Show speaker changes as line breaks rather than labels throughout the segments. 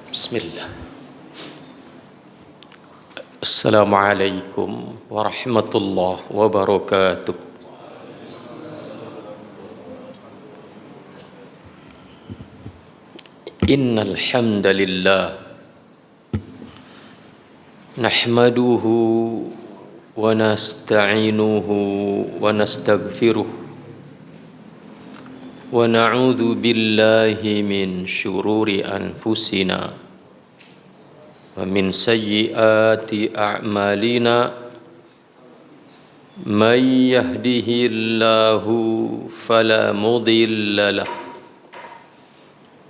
Bismillah. Assalamualaikum warahmatullahi wabarakatuh. Innal hamdalillah nahmaduhu wa nasta'inuhu wa nastaghfiruh wa na'udzu billahi min syururi anfusina wa min sayyiati a'malina may yahdihillahu fala mudilla lahu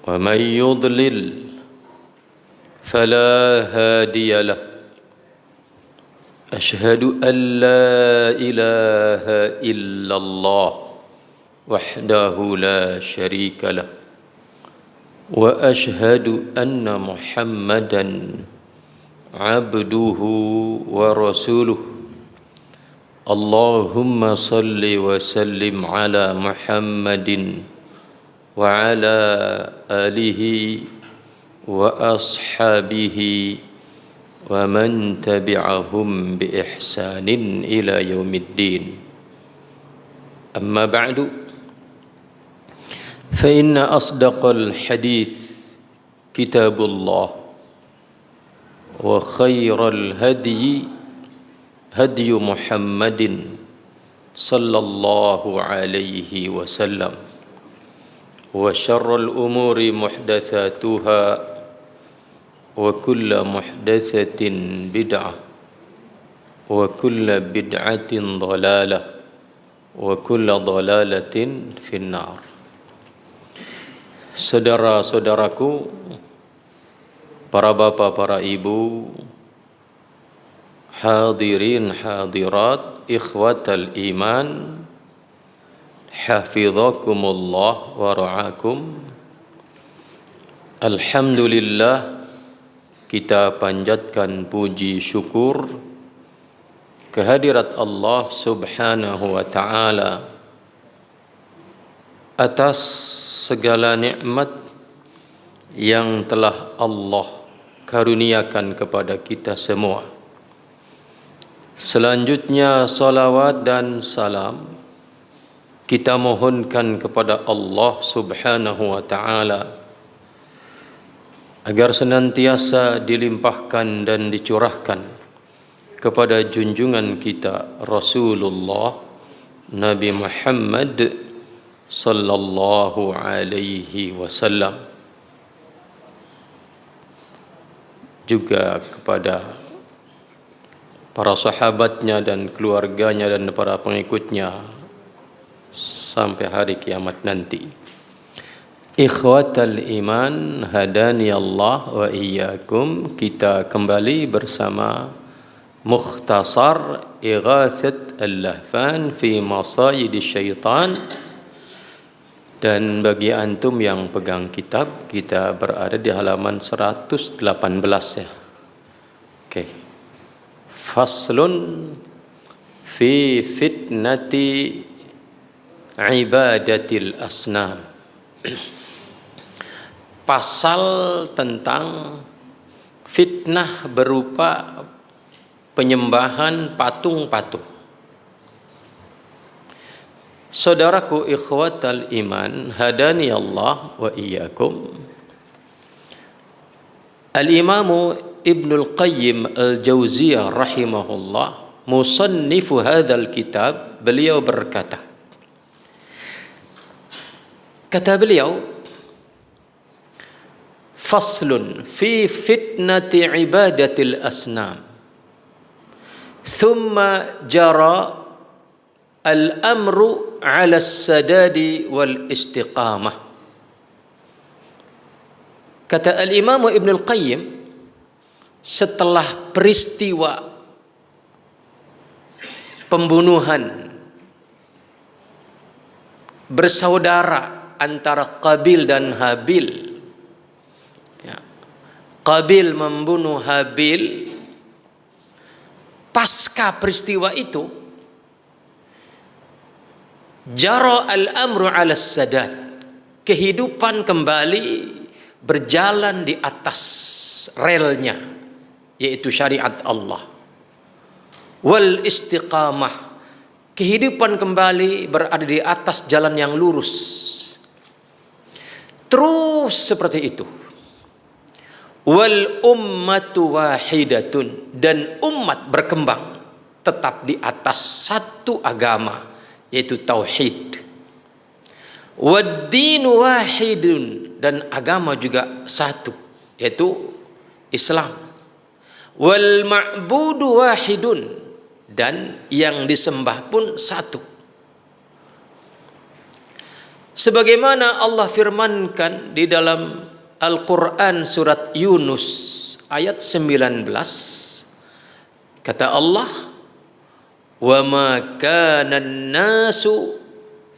wa may yudlil fala hadiya lahu. Asyhadu an la ilaha illallah wahdahu la syarika lah wa asyhadu anna Muhammadan abduhu wa rasuluh. Allahumma salli wa sallim ala Muhammadin wa ala alihi wa ashabihi wa man tabi'ahum bi ihsanin ila yaumiddin. Amma ba'du, فإن أصدق الحديث كتاب الله وخير الهدي هدي محمد صلى الله عليه وسلم وشر الأمور محدثاتها وكل محدثة بدعة وكل بدعة ضلالة وكل ضلالة في النار. Saudara-saudaraku, para bapak, para ibu, hadirin hadirat, ikhwatal iman, hafizakumullah wa ra'akum. Alhamdulillah, kita panjatkan puji syukur kehadirat Allah subhanahu wa ta'ala atas segala nikmat yang telah Allah karuniakan kepada kita semua. Selanjutnya salawat dan salam kita mohonkan kepada Allah subhanahu wa ta'ala agar senantiasa dilimpahkan dan dicurahkan kepada junjungan kita Rasulullah Nabi Muhammad sallallahu alaihi wasallam, juga kepada para sahabatnya dan keluarganya dan para pengikutnya sampai hari kiamat nanti. Ikhwatal iman, hadani Allah wa iyyakum. Kita kembali bersama Mukhtasar Ighathat al-Lahfan fi Masayid Syaitan. Dan bagi antum yang pegang kitab, kita berada di halaman 118 ya. Oke. Faslun fi fitnati ibadatil asnam. Pasal tentang fitnah berupa penyembahan patung-patung. Saudaraku ikhwatal iman, hadani Allah wa iyyakum. Al-Imam Ibnul Qayyim Al-Jauziyah rahimahullah, musannifu hadzal kitab, beliau berkata, kata beliau, faslun fi fitnati ibadatil asnam, thumma jara al-amru ala as-sadadi wal istiqamah. Kata Al-Imam Ibn Al-Qayyim, setelah peristiwa pembunuhan bersaudara antara Qabil dan Habil, ya, Qabil membunuh Habil, pasca peristiwa itu jara al-amru ala sadad, kehidupan kembali berjalan di atas relnya, yaitu syariat Allah. Wal istiqamah, kehidupan kembali berada di atas jalan yang lurus. Terus seperti itu. Wal ummatu wahidatun, dan umat berkembang tetap di atas satu agama, yaitu tauhid. Wad dinu wahidun, dan agama juga satu, yaitu Islam. Wal ma'budu wahidun, dan yang disembah pun satu. Sebagaimana Allah firmankan di dalam Al-Quran surat Yunus ayat 19, kata Allah, wa ma kana an-nasu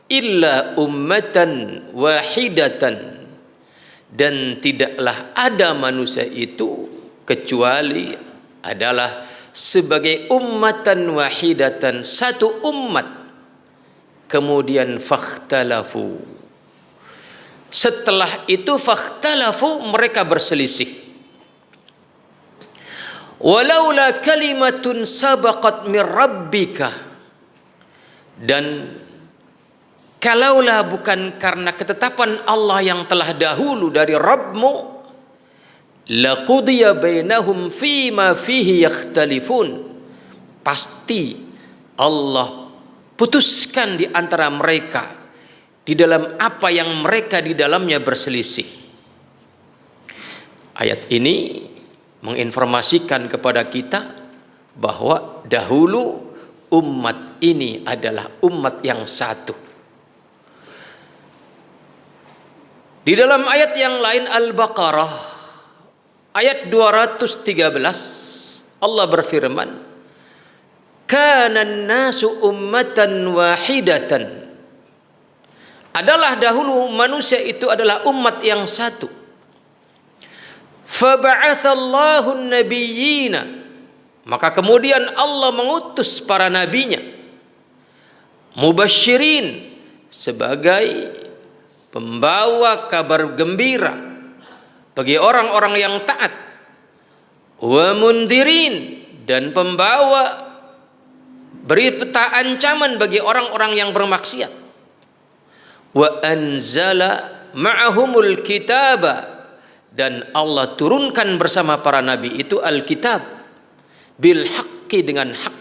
illa ummatan wahidatan, dan tidaklah ada manusia itu kecuali adalah sebagai ummatan wahidatan, satu umat. Kemudian fakhtalafu, setelah itu fakhtalafu, mereka berselisih. Walaula kalimatun sabaqat min rabbika, dan kalaulah bukan karena ketetapan Allah yang telah dahulu dari Rabbmu, laqudiya bainahum fima fihi yakhtalifun, pasti Allah putuskan di antara mereka di dalam apa yang mereka di dalamnya berselisih. Ayat ini menginformasikan kepada kita bahwa dahulu umat ini adalah umat yang satu. Di dalam ayat yang lain, Al-Baqarah ayat 213, Allah berfirman, kana an-nasu ummatan wahidatan, adalah dahulu manusia itu adalah umat yang satu. Faba'atsallahu an-nabiyyina, maka kemudian Allah mengutus para nabinya, mubasysyirin, sebagai pembawa kabar gembira bagi orang-orang yang taat, wa mundhirin, dan pembawa berita ancaman bagi orang-orang yang bermaksiat. Wa anzala ma'ahumul kitaba, dan Allah turunkan bersama para nabi itu Alkitab, bil haqqi, dengan hak,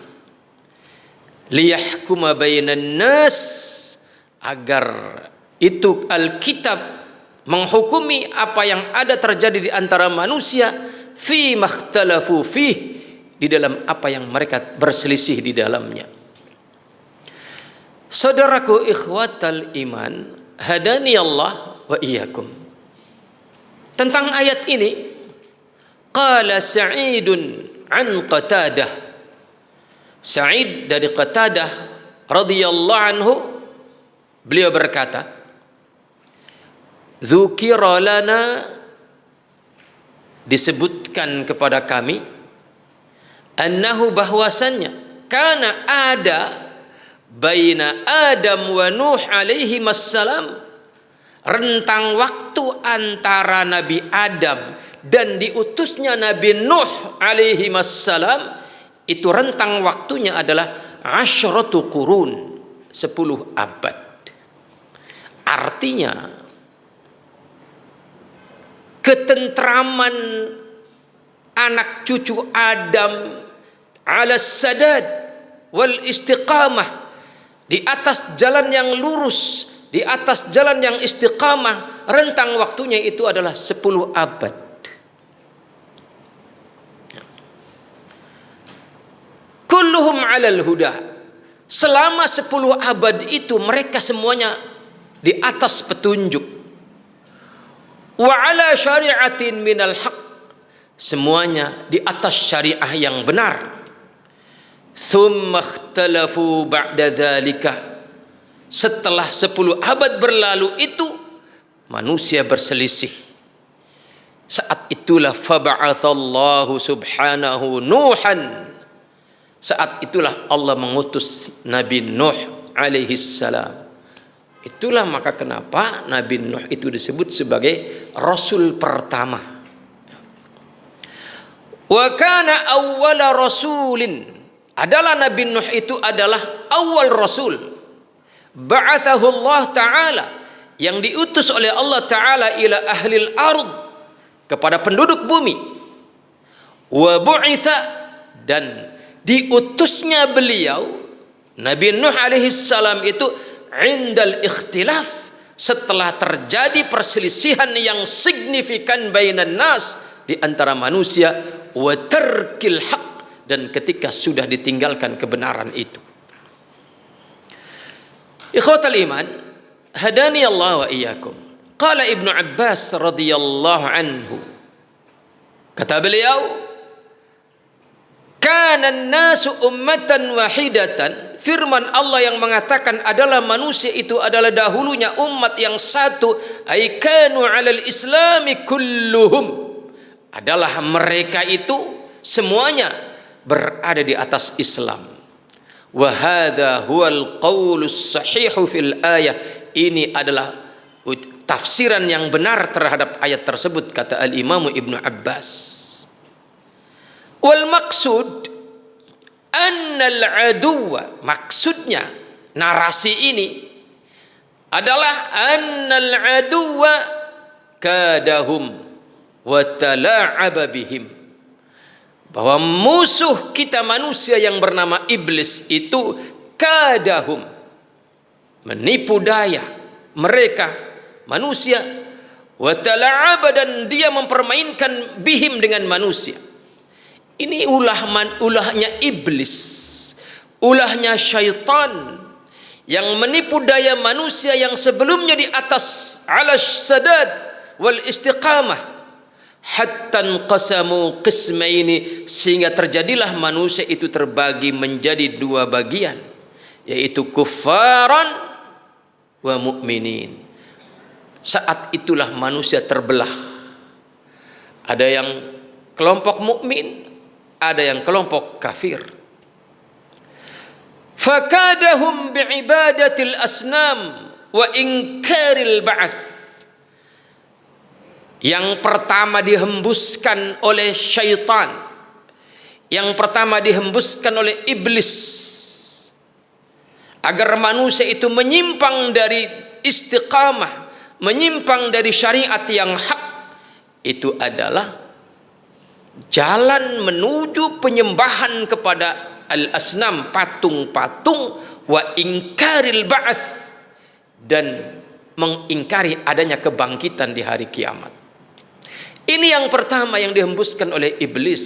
liyahkuma bainan nas, agar itu Alkitab menghukumi apa yang ada terjadi di antara manusia, fi makhtalafu fih, di dalam apa yang mereka berselisih di dalamnya. Saudaraku ikhwatal iman, hadani Allah wa iyyakum. Tentang ayat ini, qala Sa'idun an Qatadah, Sa'id dari Qatadah radhiyallahu anhu, beliau berkata, dzukira lana, disebutkan kepada kami, annahu, bahwasannya, kana ada baina Adam wa Nuh alaihi wassalam, rentang waktu antara Nabi Adam dan diutusnya Nabi Nuh alaihi wassalam, itu rentang waktunya adalah asyratu qurun, 10 abad. Artinya ketentraman anak cucu Adam ala sadad wal istiqamah, di atas jalan yang lurus, di atas jalan yang istiqamah, rentang waktunya itu adalah 10 abad. Kulluhum alal huda, selama 10 abad itu mereka semuanya di atas petunjuk. Wa ala syari'atin minal haq, semuanya di atas syariah yang benar. Tsumma ikhtalafu ba'da dzalika, setelah 10 abad berlalu itu manusia berselisih. Saat itulah faba'atsallahu subhanahu Nuhan, saat itulah Allah mengutus Nabi Nuh alaihi salam. Itulah maka kenapa Nabi Nuh itu disebut sebagai rasul pertama. Wa kana awwala rasulin, adalah Nabi Nuh itu adalah awal rasul. Ba'athahu Allah Ta'ala, yang diutus oleh Allah Ta'ala ila ahlil ard, kepada penduduk bumi. Wa bu'itha, dan diutusnya beliau Nabi Nuh alaihi salam itu indal ikhtilaf, setelah terjadi perselisihan yang signifikan bainan nas, di antara manusia, wa tarkil haq, dan ketika sudah ditinggalkan kebenaran itu. Ikhwatal iman, hadani Allah wa iyyakum. Qala Ibnu Abbas radhiyallahu anhu, kata beliau, kana an-nasu ummatan wahidatan, firman Allah yang mengatakan adalah manusia itu adalah dahulunya umat yang satu, ay kanu 'alal islami kulluhum, adalah mereka itu semuanya berada di atas Islam. Wa hadza huwal qaulus sahihu fil ayah, ini adalah tafsiran yang benar terhadap ayat tersebut, kata Al-Imam Ibnu Abbas. Wal maksud annal aduwa, maksudnya narasi ini adalah annal aduwa kadahum wa tala'aba bihim, bahwa musuh kita manusia yang bernama iblis itu kadahum, menipu daya mereka manusia, wa tala'aba, dan dia mempermainkan bihim dengan manusia. Ini ulahnya iblis, ulahnya syaitan yang menipu daya manusia yang sebelumnya di atas ala sadad wal istiqamah, hatta qasamu qismaini, sehingga terjadilah manusia itu terbagi menjadi dua bagian, yaitu kuffaran wa mu'minin. Saat itulah manusia terbelah, ada yang kelompok mukmin, ada yang kelompok kafir. Fakadahum bi'ibadatil asnam wa inkaril ba'ats. Yang pertama dihembuskan oleh syaitan, yang pertama dihembuskan oleh iblis, agar manusia itu menyimpang dari istiqamah, menyimpang dari syariat yang hak, itu adalah jalan menuju penyembahan kepada al-asnam, patung-patung, wa ingkaril ba'ats, dan mengingkari adanya kebangkitan di hari kiamat. Ini yang pertama yang dihembuskan oleh iblis.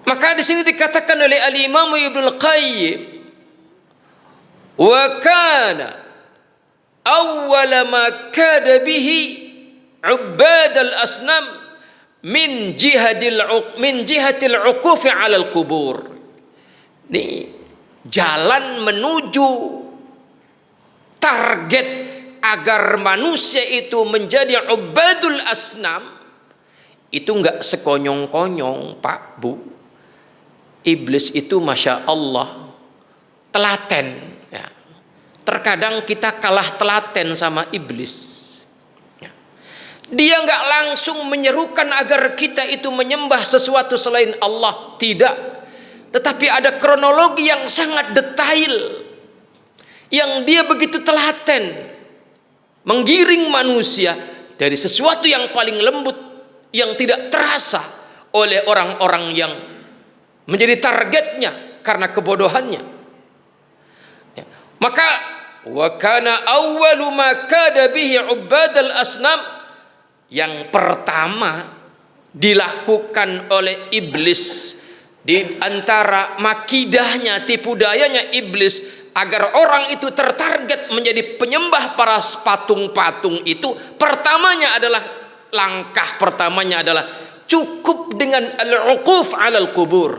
Maka di sini dikatakan oleh Al-Imam Ibnu Qayyim, wa kana awwala ma kada bihi ubad al-asnam min jihatil uquf 'ala al-qubur. Ini jalan menuju target agar manusia itu menjadi ubadul asnam, itu enggak sekonyong-konyong, Pak Bu. Iblis itu masya Allah telaten ya. Terkadang kita kalah telaten sama iblis. Dia nggak langsung menyerukan agar kita itu menyembah sesuatu selain Allah, tidak. Tetapi ada kronologi yang sangat detail, yang dia begitu telaten menggiring manusia dari sesuatu yang paling lembut, yang tidak terasa oleh orang-orang yang menjadi targetnya karena kebodohannya. Maka wa kana awwalu ma kada bihi ubadal asnam, yang pertama dilakukan oleh iblis di antara makidahnya, tipu dayanya iblis agar orang itu tertarget menjadi penyembah para patung-patung itu, pertamanya adalah, langkah pertamanya adalah cukup dengan al-uquf 'alal qubur,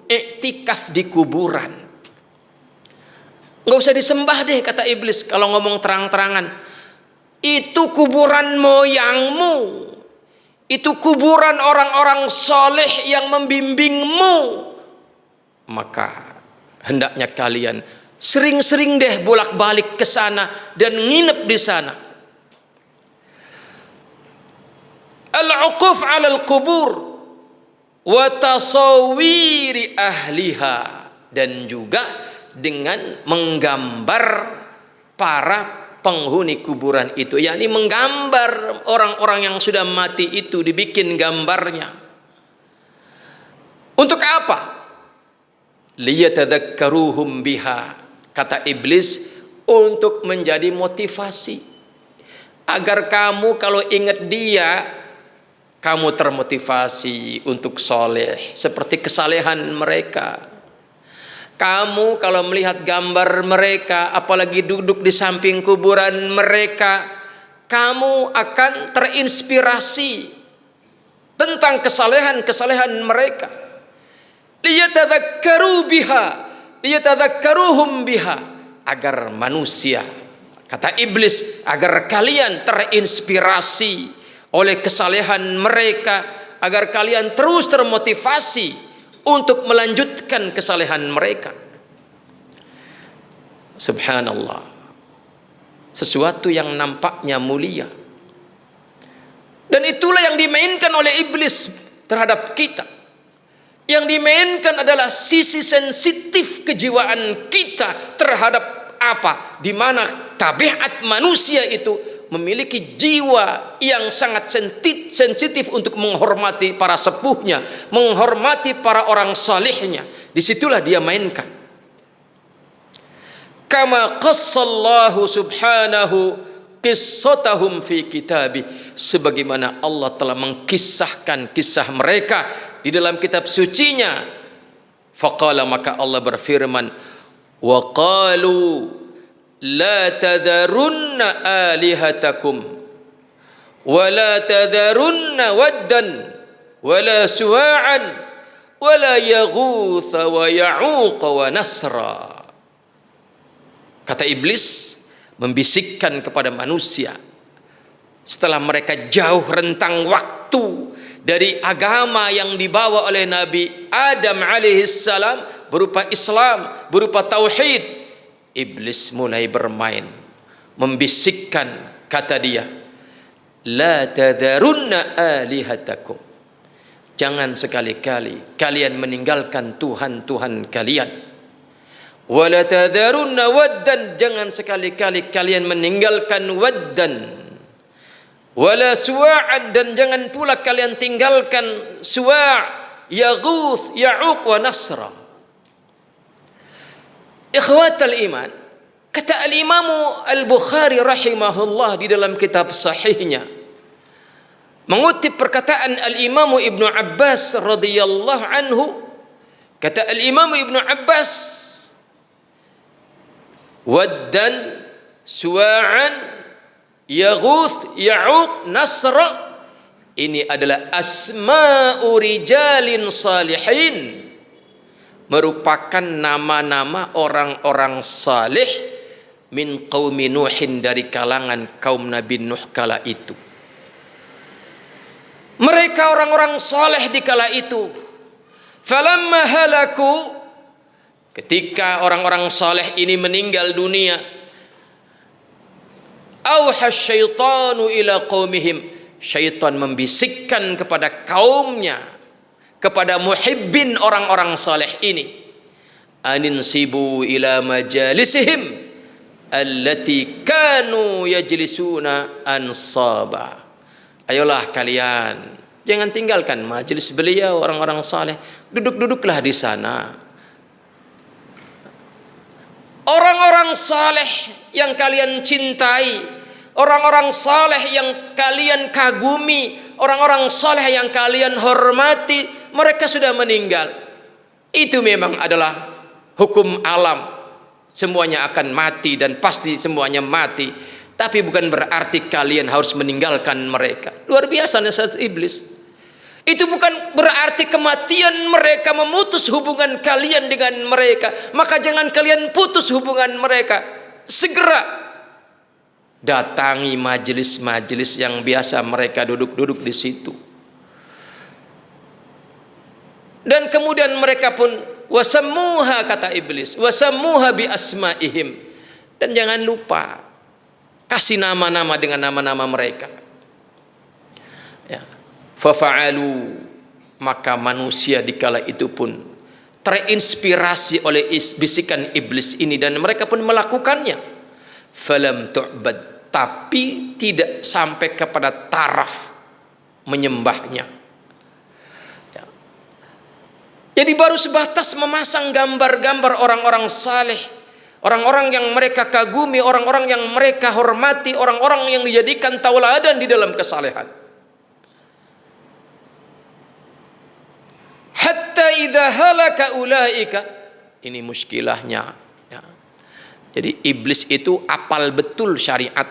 iktikaf di kuburan. Nggak usah disembah deh, kata iblis kalau ngomong terang-terangan. Itu kuburan moyangmu, itu kuburan orang-orang soleh yang membimbingmu, maka hendaknya kalian Sering-sering deh bolak-balik ke sana dan nginep di sana. Al-uquf 'ala al-qubur wa tasawwiri ahliha, dan juga dengan menggambar para penghuni kuburan itu, yakni menggambar orang-orang yang sudah mati itu, dibikin gambarnya. Untuk apa? Liyatadhakkaruhum biha, kata iblis, untuk menjadi motivasi agar kamu kalau ingat dia, kamu termotivasi untuk soleh seperti kesalehan mereka. Kamu kalau melihat gambar mereka, apalagi duduk di samping kuburan mereka, kamu akan terinspirasi tentang kesalehan-kesalehan mereka. Liyatadhakkaru biha, liyatadhakkaruhum biha, agar manusia, kata iblis, agar kalian terinspirasi oleh kesalehan mereka, agar kalian terus termotivasi untuk melanjutkan kesalehan mereka. Subhanallah, sesuatu yang nampaknya mulia, dan itulah yang dimainkan oleh iblis terhadap kita. Yang dimainkan adalah sisi sensitif kejiwaan kita terhadap apa? Di mana tabiat manusia itu memiliki jiwa yang sangat sensitif untuk menghormati para sepuhnya, menghormati para orang salihnya. Disitulah dia mainkan. Kama qassallahu subhanahu qissatahum fi kitabih, sebagaimana Allah telah mengkisahkan kisah mereka di dalam kitab sucinya. Faqala, maka Allah berfirman, wa qalu la tadharunna alihatakum wa la tadharunna waddan wa la suwa'an wa la yaghutha wa ya'uq wa nasra. Kata iblis membisikkan kepada manusia setelah mereka jauh rentang waktu dari agama yang dibawa oleh Nabi Adam alaihissalam berupa Islam, berupa tauhid. Iblis mulai bermain, membisikkan, kata dia, la tadharunna alihatakum, jangan sekali-kali kalian meninggalkan Tuhan-Tuhan kalian. Wa la tadharunna waddan, jangan sekali-kali kalian meninggalkan waddan. Wala suwa'an, dan jangan pula kalian tinggalkan suwa', yaghuth, ya'uq wa nasra. Ikhwatal iman, kata al-Imam al-Bukhari rahimahullah di dalam kitab sahihnya, mengutip perkataan al-Imam Ibnu Abbas radhiyallahu anhu, kata al-Imam Ibnu Abbas, waddan, suwa'an, yaghuth, ya'uq, nasra, ini adalah asma'u rijalin salihin, merupakan nama-nama orang-orang salih min qaumi Nuhin, dari kalangan kaum Nabi Nuh kala itu. Mereka orang-orang saleh di kala itu. Falamma halaku, ketika orang-orang saleh ini meninggal dunia, auha syaitanu ila qaumihim, syaitan membisikkan kepada kaumnya, kepada muhibbin orang-orang saleh ini, aninsibu ila majalisihim allati kanu yajlisuna ansaba, ayolah kalian jangan tinggalkan majelis beliau orang-orang saleh, duduk-duduklah di sana. Orang-orang saleh yang kalian cintai, orang-orang saleh yang kalian kagumi, orang-orang saleh yang kalian hormati, mereka sudah meninggal. Itu memang adalah hukum alam, semuanya akan mati dan pasti semuanya mati. Tapi bukan berarti kalian harus meninggalkan mereka. Luar biasa nasihat iblis. Itu bukan berarti kematian mereka memutus hubungan kalian dengan mereka. Maka jangan kalian putus hubungan mereka. Segera datangi majelis-majelis yang biasa mereka duduk-duduk di situ. Dan kemudian mereka pun wasammuha, kata iblis, wasammuha bi asmaihim, dan jangan lupa kasih nama-nama dengan nama-nama mereka. Ya. Fafa'alu, maka manusia dikala itu pun terinspirasi oleh bisikan iblis ini dan mereka pun melakukannya. Falam tu'bad, tapi tidak sampai kepada taraf menyembahnya. Ya. Jadi baru sebatas memasang gambar-gambar orang-orang saleh, orang-orang yang mereka kagumi, orang-orang yang mereka hormati, orang-orang yang dijadikan tauladan di dalam kesalehan. Hatta idza halaka ulaika, ini muskilahnya. Ya. Jadi iblis itu apal betul syariat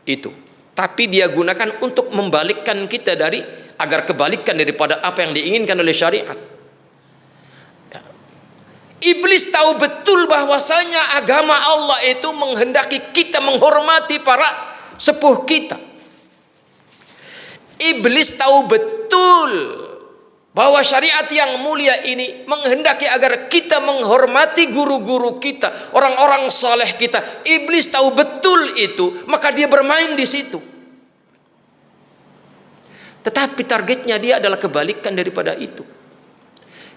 itu, tapi dia gunakan untuk membalikkan kita dari, agar kebalikan daripada apa yang diinginkan oleh syariat. Ya. Iblis tahu betul bahwasanya agama Allah itu menghendaki kita menghormati para sepuh kita. Iblis tahu betul bahwa syariat yang mulia ini menghendaki agar kita menghormati guru-guru kita, orang-orang saleh kita. Iblis tahu betul itu, maka dia bermain di situ. Tetapi targetnya dia adalah kebalikan daripada itu.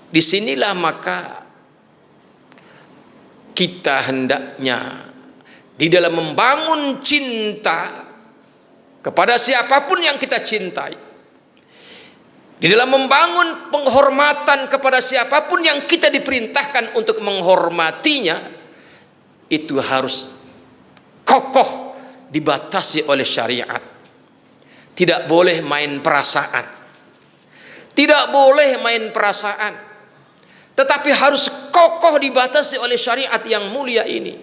Disinilah maka kita hendaknya di dalam membangun cinta kepada siapapun yang kita cintai, di dalam membangun penghormatan kepada siapapun yang kita diperintahkan untuk menghormatinya, itu harus kokoh dibatasi oleh syariat. Tidak boleh main perasaan. Tidak boleh main perasaan. Tetapi harus kokoh dibatasi oleh syariat yang mulia ini.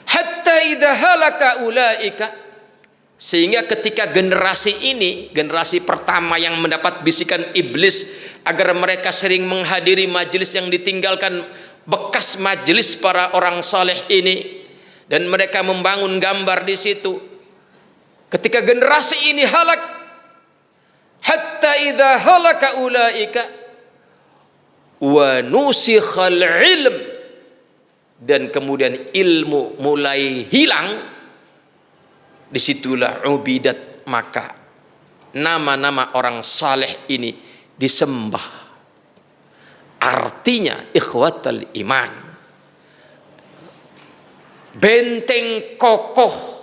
Hatta idza halaka ulaika, sehingga ketika generasi ini, generasi pertama yang mendapat bisikan iblis agar mereka sering menghadiri majelis yang ditinggalkan bekas majelis para orang saleh ini, dan mereka membangun gambar di situ. Ketika generasi ini halak, hatta idza halaka ulaika wa nusikhal ilm, dan kemudian ilmu mulai hilang, disitulah ubidat, maka nama-nama orang saleh ini disembah. Artinya ikhwatal iman, benteng kokoh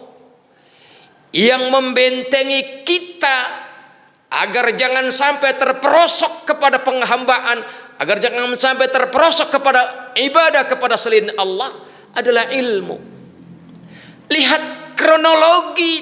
yang membentengi kita agar jangan sampai terperosok kepada penghambaan, agar jangan sampai terperosok kepada ibadah kepada selain Allah, adalah ilmu. Lihat kronologi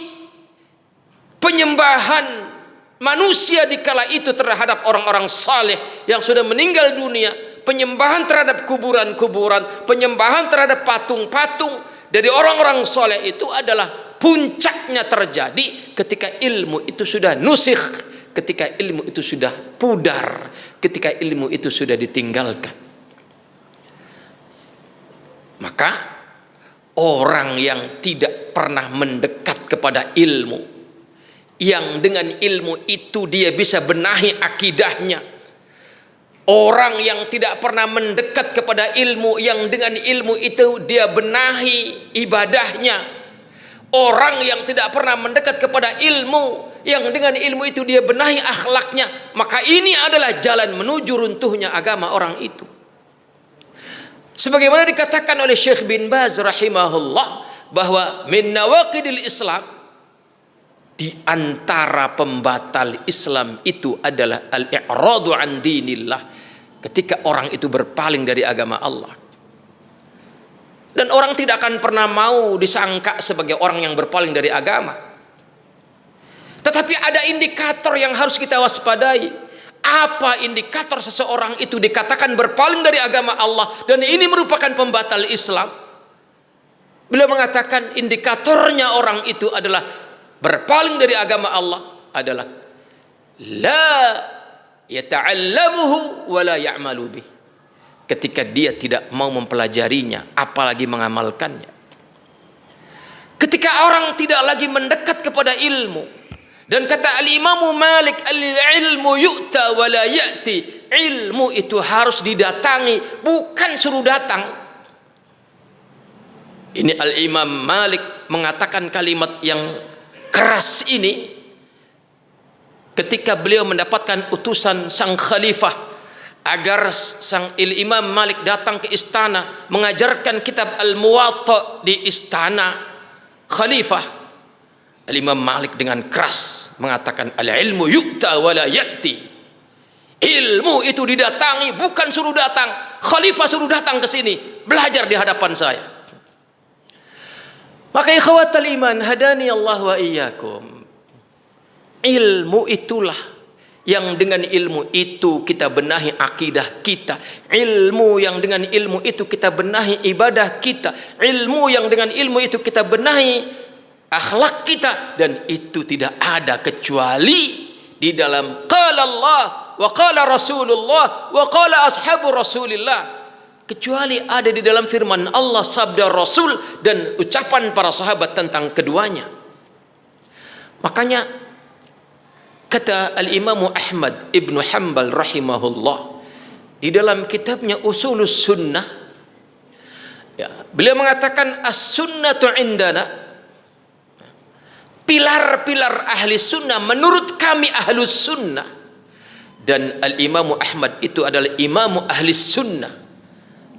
penyembahan manusia di kala itu terhadap orang-orang saleh yang sudah meninggal dunia, penyembahan terhadap kuburan-kuburan, penyembahan terhadap patung-patung dari orang-orang saleh itu adalah puncaknya terjadi ketika ilmu itu sudah nusikh, ketika ilmu itu sudah pudar, ketika ilmu itu sudah ditinggalkan. Maka orang yang tidak pernah mendekat kepada ilmu, yang dengan ilmu itu dia bisa benahi akidahnya, orang yang tidak pernah mendekat kepada ilmu, yang dengan ilmu itu dia benahi ibadahnya, orang yang tidak pernah mendekat kepada ilmu, yang dengan ilmu itu dia benahi akhlaknya, maka ini adalah jalan menuju runtuhnya agama orang itu. Sebagaimana dikatakan oleh Syekh bin Baz rahimahullah, bahwa min nawaqidil Islam, di antara pembatal Islam itu adalah al-i'radu an dinillah, ketika orang itu berpaling dari agama Allah. Dan orang tidak akan pernah mau disangka sebagai orang yang berpaling dari agama. Tetapi ada indikator yang harus kita waspadai. Apa indikator seseorang itu dikatakan berpaling dari agama Allah dan ini merupakan pembatal Islam? Beliau mengatakan indikatornya orang itu adalah berpaling dari agama Allah adalah la yata'allamuhu wa la ya'malu bih. Ketika dia tidak mau mempelajarinya, apalagi mengamalkannya. Ketika orang tidak lagi mendekat kepada ilmu. Dan kata al-Imamu Malik, al-ilmu yu'ta wa la ya'ti. ilmu itu harus didatangi, bukan suruh datang. Ini Al-Imam Malik mengatakan kalimat yang keras ini ketika beliau mendapatkan utusan sang khalifah agar sang Imam Malik datang ke istana mengajarkan kitab Al-Muwatta di istana khalifah. Al-Imam Malik dengan keras mengatakan, al-ilmu yu'ta wa la ya'ti. Ilmu itu didatangi, bukan suruh datang. Khalifah suruh datang ke sini belajar di hadapan saya. Maka ikhwatal iman, hadani Allah wa iyyakum. Ilmu itulah yang dengan ilmu itu kita benahi akidah kita. Ilmu yang dengan ilmu itu kita benahi ibadah kita. Ilmu yang dengan ilmu itu kita benahi akhlak kita. Dan itu tidak ada kecuali di dalam qala Allah wa qala Rasulullah wa qala ashabu Rasulillah, kecuali ada di dalam firman Allah, sabda Rasul, dan ucapan para sahabat tentang keduanya. Makanya kata Al-Imam Ahmad Ibnu Hanbal rahimahullah di dalam kitabnya Usulus Sunnah, ya, beliau mengatakan as-sunnatu indana, pilar-pilar ahli sunnah menurut kami ahlus sunnah. Dan Al-Imam Ahmad itu adalah imamu ahli sunnah,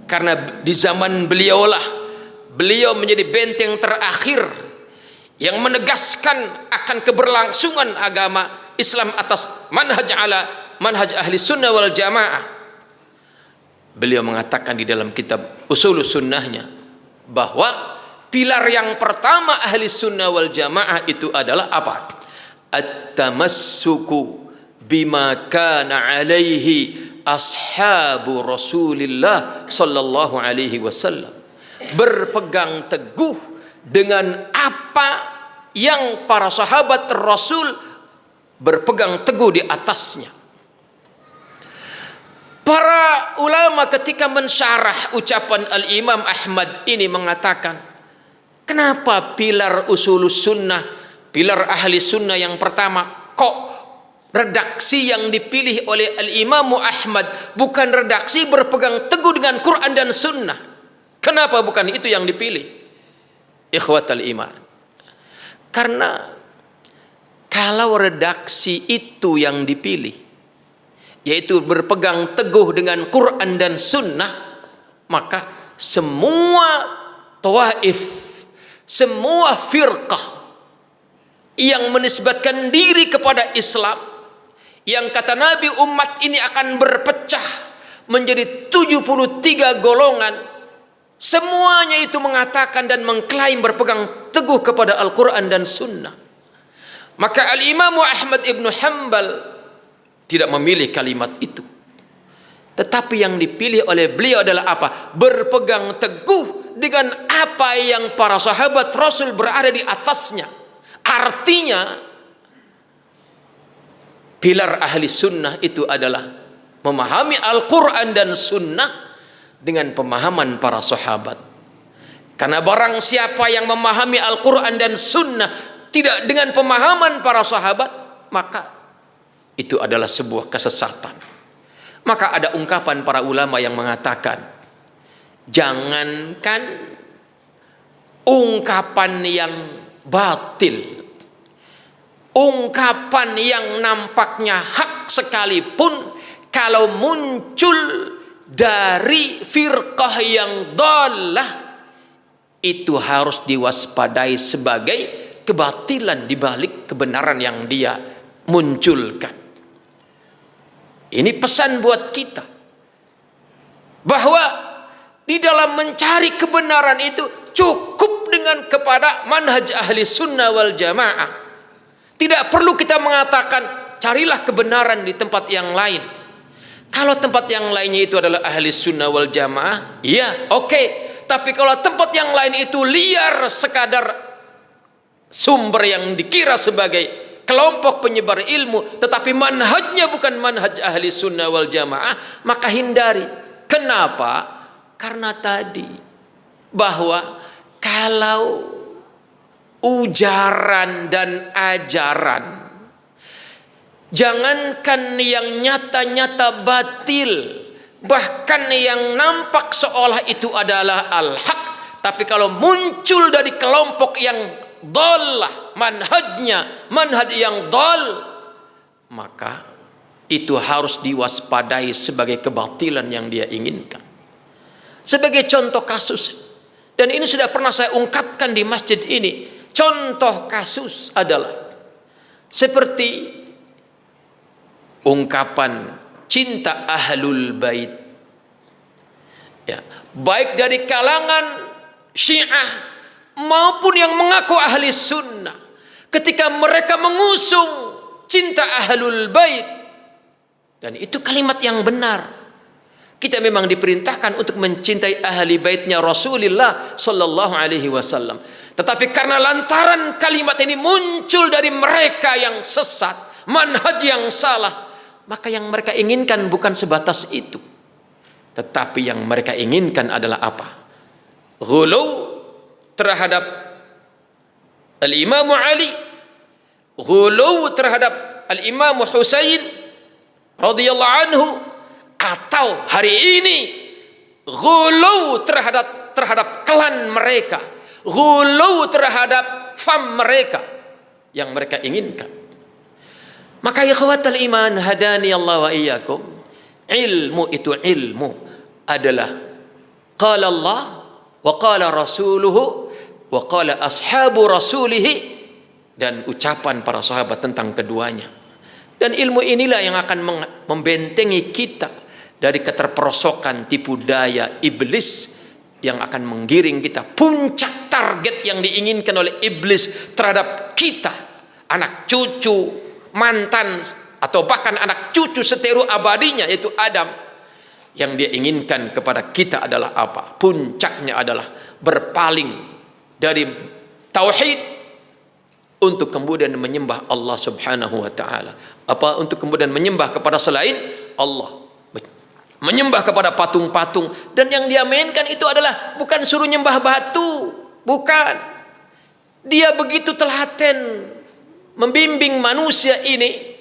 karena di zaman beliaulah beliau menjadi benteng terakhir yang menegaskan akan keberlangsungan agama Islam atas manhaj ahli sunnah wal jamaah. Beliau mengatakan di dalam kitab Usulus Sunnahnya bahwa pilar yang pertama ahli sunnah wal jamaah itu adalah apa? At-tamassuku bima kana alaihi ashabu Rasulillah sallallahu alaihi wasallam. Berpegang teguh dengan apa yang para sahabat Rasul berpegang teguh di atasnya. Para ulama ketika mensyarah ucapan Al-Imam Ahmad ini mengatakan, kenapa pilar usulus sunnah, pilar ahli sunnah yang pertama, kok redaksi yang dipilih oleh Al-Imam Ahmad bukan redaksi berpegang teguh dengan Quran dan Sunnah? Kenapa bukan itu yang dipilih? Ikhwatal iman, karena kalau redaksi itu yang dipilih, yaitu berpegang teguh dengan Quran dan Sunnah, maka semua tawaif, semua firqah yang menisbatkan diri kepada Islam, yang kata Nabi umat ini akan berpecah menjadi 73 golongan, semuanya itu mengatakan dan mengklaim berpegang teguh kepada Al-Quran dan Sunnah. Maka Al-Imam Ahmad Ibnu Hanbal tidak memilih kalimat itu, tetapi yang dipilih oleh beliau adalah apa? Berpegang teguh dengan apa yang para sahabat Rasul berada di atasnya. Artinya pilar ahli sunnah itu adalah memahami Al-Quran dan Sunnah dengan pemahaman para sahabat. Karena barang siapa yang memahami Al-Quran dan Sunnah tidak dengan pemahaman para sahabat, maka itu adalah sebuah kesesatan. Maka ada ungkapan para ulama yang mengatakan, jangankan ungkapan yang batil, ungkapan yang nampaknya hak sekalipun, kalau muncul dari firqah yang dhalah, itu harus diwaspadai sebagai kebatilan di balik kebenaran yang dia munculkan. Ini pesan buat kita, bahwa di dalam mencari kebenaran itu cukup dengan kepada manhaj ahli sunnah wal jamaah. Tidak perlu kita mengatakan carilah kebenaran di tempat yang lain. Kalau tempat yang lainnya itu adalah ahli sunnah wal jamaah, ya oke. Tapi kalau tempat yang lain itu liar sekadar sumber yang dikira sebagai kelompok penyebar ilmu, tetapi manhajnya bukan manhaj ahli sunnah wal jamaah, maka hindari. Kenapa? Karena tadi bahwa kalau ujaran dan ajaran Jangankan yang nyata-nyata batil, bahkan yang nampak seolah itu adalah al-haq, tapi kalau muncul dari kelompok yang dhalah, manhaj yang dhal, maka itu harus diwaspadai sebagai kebatilan yang dia inginkan. Sebagai contoh kasus, dan ini sudah pernah saya ungkapkan di masjid ini, contoh kasus adalah seperti ungkapan cinta ahlul bait, ya, baik dari kalangan Syiah maupun yang mengaku ahli sunnah, ketika mereka mengusung cinta ahlul bait, dan itu kalimat yang benar. Kita memang diperintahkan untuk mencintai ahli baitnya Rasulullah sallallahu alaihi wasallam. Tetapi karena lantaran kalimat ini muncul dari mereka yang sesat, manhaj yang salah, maka yang mereka inginkan bukan sebatas itu. Tetapi yang mereka inginkan adalah apa? Ghulu terhadap Al-Imam Ali, ghulu terhadap Al-Imam Husain radhiyallahu anhu, atau hari ini ghulu terhadap klan mereka, ghulu terhadap fam mereka yang mereka inginkan. Maka ikhwatal iman hadani Allah wa iyyakum, ilmu itu ilmu adalah qala Allah wa qala rasuluhu wa qala ashabu rasulihi, dan ucapan para sahabat tentang keduanya. Dan ilmu inilah yang akan membentengi kita dari keterperosokan tipu daya iblis yang akan menggiring kita. Puncak target yang diinginkan oleh iblis terhadap kita, anak cucu, mantan, atau bahkan anak cucu seteru abadinya, yaitu Adam, yang dia inginkan kepada kita adalah apa? Puncaknya adalah berpaling dari tauhid untuk kemudian menyembah Allah subhanahu wa ta'ala. Apa? Untuk kemudian menyembah kepada selain Allah, menyembah kepada patung-patung. Dan yang dia mainkan itu adalah bukan suruh nyembah batu, bukan. Dia begitu telaten membimbing manusia ini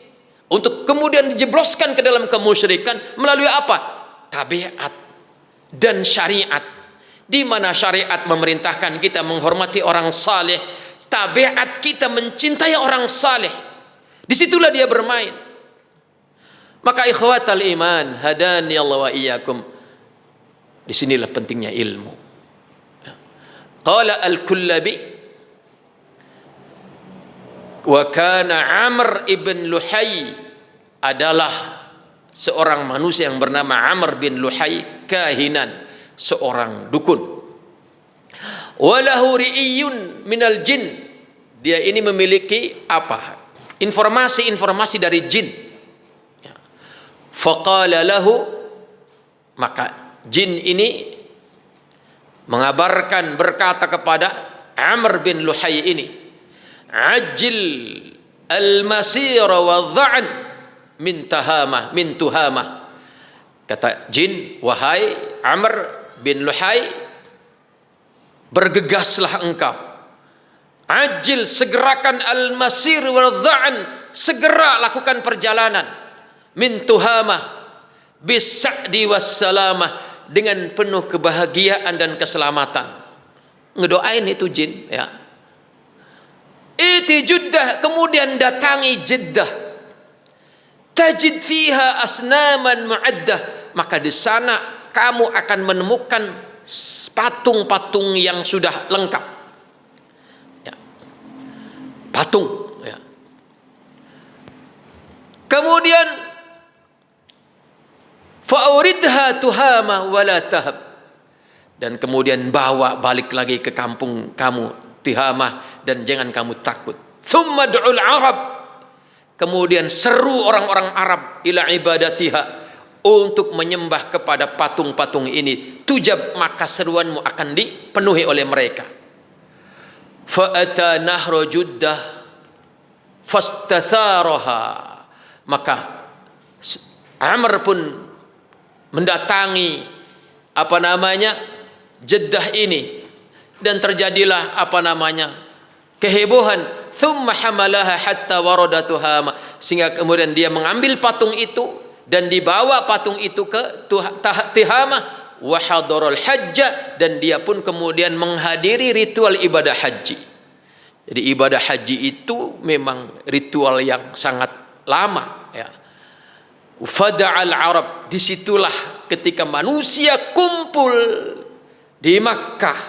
untuk kemudian dijebloskan ke dalam kemusyrikan melalui apa? Tabiat dan syariat. Di mana syariat memerintahkan kita menghormati orang saleh, tabiat kita mencintai orang saleh. Disitulah dia bermain. Maka ikhwatal iman hadani Allah wa iyyakum, disinilah pentingnya ilmu. Qala al-Kullabi, wa kana Amr ibn Luhay, adalah seorang manusia yang bernama Amr bin Luhay, kahinan, seorang dukun. Walahu ri'iyun minal jin, dia ini memiliki apa? Informasi-informasi dari jin. Faqala lahu, maka jin ini mengabarkan, berkata kepada Amr bin Luhay ini, ajil al-masira wa dha'an min tuhamah. Kata jin, wahai Amr bin Luhay, bergegaslah engkau, ajil, segerakan, al-masir wa dha'an, segera lakukan perjalanan, min tuhamah bis-sa'di was-salamah, dengan penuh kebahagiaan dan keselamatan. Ngedoain itu jin, ya. Iti Jeddah, kemudian datangi Jeddah. Tajid fiha asnaman mu'addah, maka di sana kamu akan menemukan patung-patung yang sudah lengkap. Ya. Patung, ya. Kemudian fa'uridha tuhama wala tahab, dan kemudian bawa balik lagi ke kampung kamu Tihamah, dan jangan kamu takut. Thumma du'ul Arab, kemudian seru orang-orang Arab ila ibadatiha, untuk menyembah kepada patung-patung ini. Tujab, maka seruanmu akan dipenuhi oleh mereka. Fa'ata nahra Jeddah fastatharaha, maka Amr pun mendatangi Jeddah ini, dan terjadilah kehebohan. thumma hamalaha hatta waradatuha, sehingga kemudian dia mengambil patung itu dan dibawa patung itu ke Tihamah, wa hadaral hajja, dan dia pun kemudian menghadiri ritual ibadah haji. Jadi ibadah haji itu memang ritual yang sangat lama, ya. Fada'al Arab, disitulah ketika manusia kumpul di Makkah,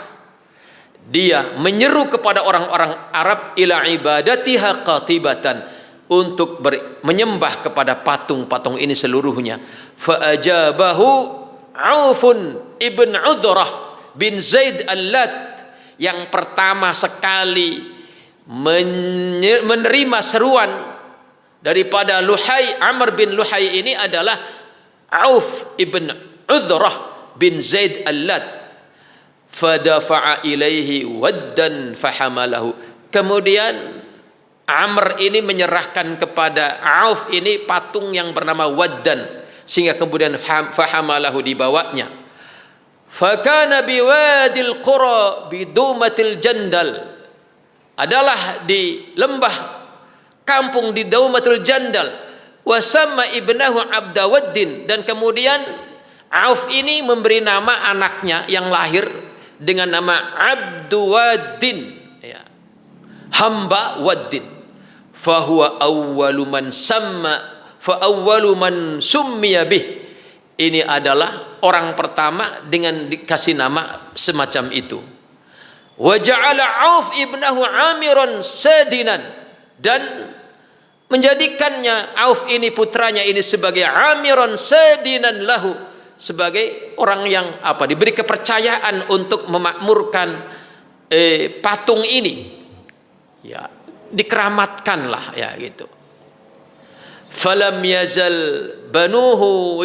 dia menyeru kepada orang-orang Arab ila ibadatiha qatibatan, untuk menyembah kepada patung-patung ini seluruhnya. Fa ajabahu Aufun ibn Udhrah bin Zaid Al-Lat, yang pertama sekali menerima seruan daripada Amr bin Luhai ini adalah Auf ibn Udhrah bin Zaid Al-Lat. Fadafa'a ilaihi waddan fahamalahu, kemudian Amr ini menyerahkan kepada Auf ini patung yang bernama Waddan, sehingga kemudian fahamalahu, dibawanya. Fakana biwadil qura bidumatil jandal, adalah di lembah kampung di Daumatul Jandal. Wasamma ibnahu Abdawaddin, dan kemudian Auf ini memberi nama anaknya yang lahir dengan nama Abduwaddin, ya, hamba Waddin. Fahuwa awwalu man summiya bih, ini adalah orang pertama dengan dikasih nama semacam itu. Wa ja'ala Auf ibnahu Amiran sadinan, dan menjadikannya Auf ini putranya ini sebagai Amiran sadinan lahu, sebagai orang yang diberi kepercayaan untuk memakmurkan patung ini, ya, dikeramatkanlah, ya, gitu. Falam yazal banuhu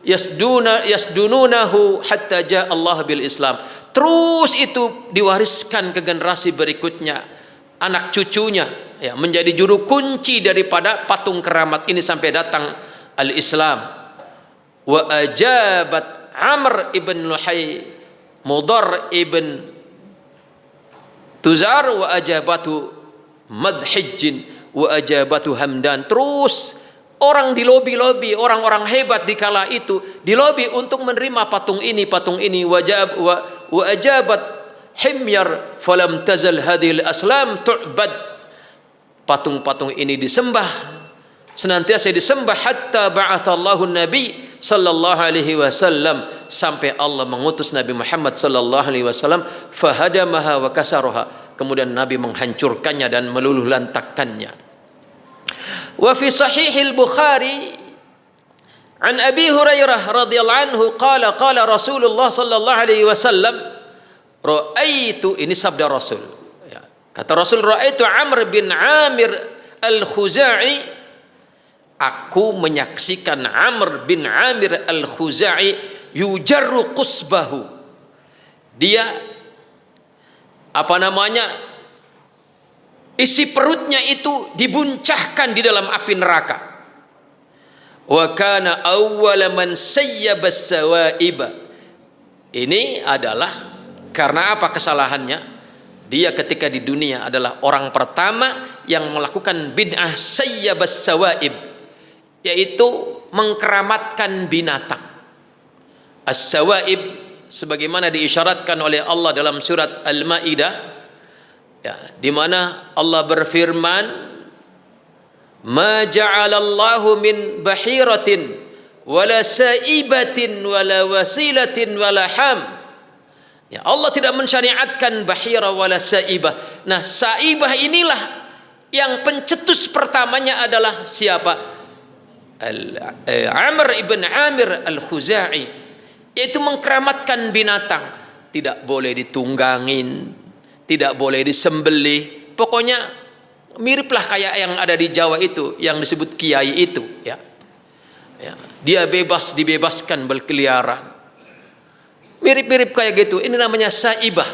yasdununahu hatta jaa Allah bil Islam, terus itu diwariskan ke generasi berikutnya, anak cucunya, ya, menjadi juru kunci daripada patung keramat ini sampai datang al-Islam. Wa ajabat Amr ibn Luhai Mudar ibn Tuzar wa ajabatu Madhijjin wa ajabatu Hamdan. Terus orang di lobi-lobi, orang-orang hebat di kala itu di lobi untuk menerima patung ini wa ajabat Himyar falam tazal hadhil aslam tu'bad, patung-patung ini disembah, senantiasa disembah, hatta ba'athallahu nabi sallallahu alaihi wasallam, sampai Allah mengutus Nabi Muhammad sallallahu alaihi wasallam, fahadamaha wa kasaraha, kemudian Nabi menghancurkannya dan meluluh lantakkannya. Wa fi sahihil Bukhari an Abi Hurairah radhiyallahu anhu qala Rasulullah sallallahu alaihi wasallam, ra'aitu, ini sabda Rasul, ya, kata Rasul, ra'aitu Amr bin Amir al-Khuzai, aku menyaksikan Amr bin Amir al-Khuzai yujarru qusbahu, dia isi perutnya itu dibuncahkan di dalam api neraka. Wa kana awwala man sayyaba sawaiba, ini adalah karena apa kesalahannya? Dia ketika di dunia adalah orang pertama yang melakukan bid'ah sayyabas sawaib, yaitu mengkeramatkan binatang. As-sawaib sebagaimana diisyaratkan oleh Allah dalam surat Al-Maidah, ya, di mana Allah berfirman, ma ja'alallahu min bahiratin wala saibatin wala wasilatin wala ham, ya, Allah tidak mensyariatkan bahira wala saibah. Nah, saibah inilah yang pencetus pertamanya adalah siapa? Amr ibn Amir al-Khuzai, yaitu mengkeramatkan binatang, tidak boleh ditunggangin, tidak boleh disembelih, pokoknya miriplah kayak yang ada di Jawa itu yang disebut kiai itu, ya, ya, dia dibebaskan berkeliaran, mirip-mirip kayak gitu. Ini namanya saibah.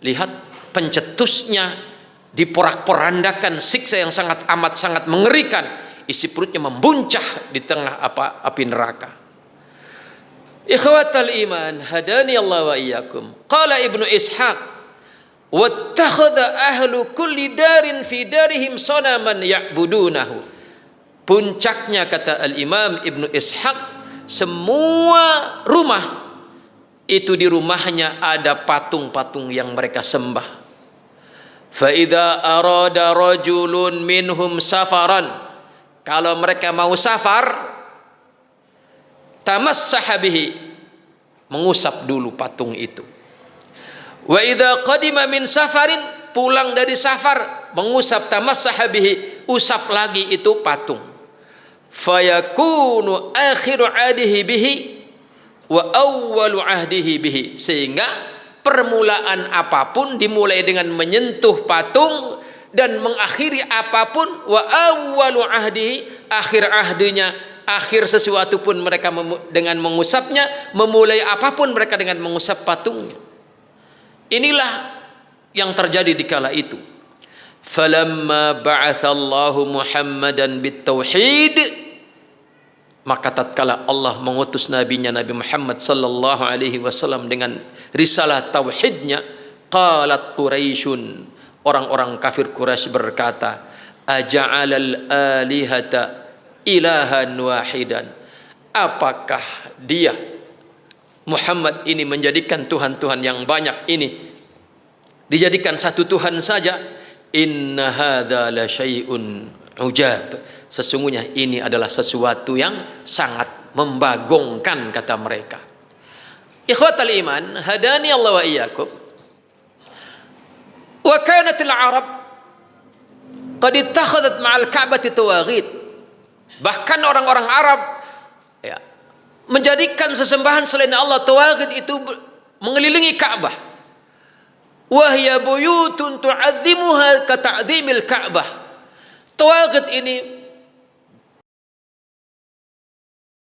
Lihat pencetusnya diporak-porandakan, siksa yang sangat mengerikan, isi perutnya membuncah di tengah api neraka. Ikhwatal iman, hadani Allah wa iyyakum. Qala Ibnu Ishaq, wattakhadha ahlu kulli darin fi darihim sanaman ya'budunahu. Puncaknya kata Al-Imam Ibnu Ishaq, semua rumah itu di rumahnya ada patung-patung yang mereka sembah. Fa idza arada rajulun minhum safaran, kalau mereka mau safar, tamassaha bihi, mengusap dulu patung itu. Wa idza qadima min safarin, pulang dari safar, mengusap, tamassaha bihi, usap lagi itu patung. Fayakunu akhiru ahdihi bihi wa awwalu ahdihi bihi, sehingga permulaan apapun dimulai dengan menyentuh patung, dan mengakhiri apapun wa awwalu ahdihi, akhir ahdinya, akhir sesuatu pun mereka dengan mengusapnya, memulai apapun mereka dengan mengusap patungnya. Inilah yang terjadi di kala itu. Falamma ba'athallahu Muhammadan bitauhid, maka tatkala Allah mengutus nabinya Nabi Muhammad sallallahu alaihi wasallam dengan risalah tauhidnya, qalat Quraisyun, orang-orang kafir Quraisy berkata, aja'alal alihata ilahan wahidan, apakah dia Muhammad ini menjadikan Tuhan-Tuhan yang banyak ini dijadikan satu Tuhan saja? Inna hadza la syai'un ujab, sesungguhnya ini adalah sesuatu yang sangat membagongkan, kata mereka. Ikhwatal iman, hadani Allah wa iyyakum. Wa kanatil arab qad ittakhadat ma'al ka'bati tawaghit, bahkan orang-orang Arab ya, menjadikan sesembahan selain Allah, tawaghit, itu mengelilingi Ka'bah. Wahya buyutun tu'azzimuha ka ta'zimil Ka'bah. Tawaghit ini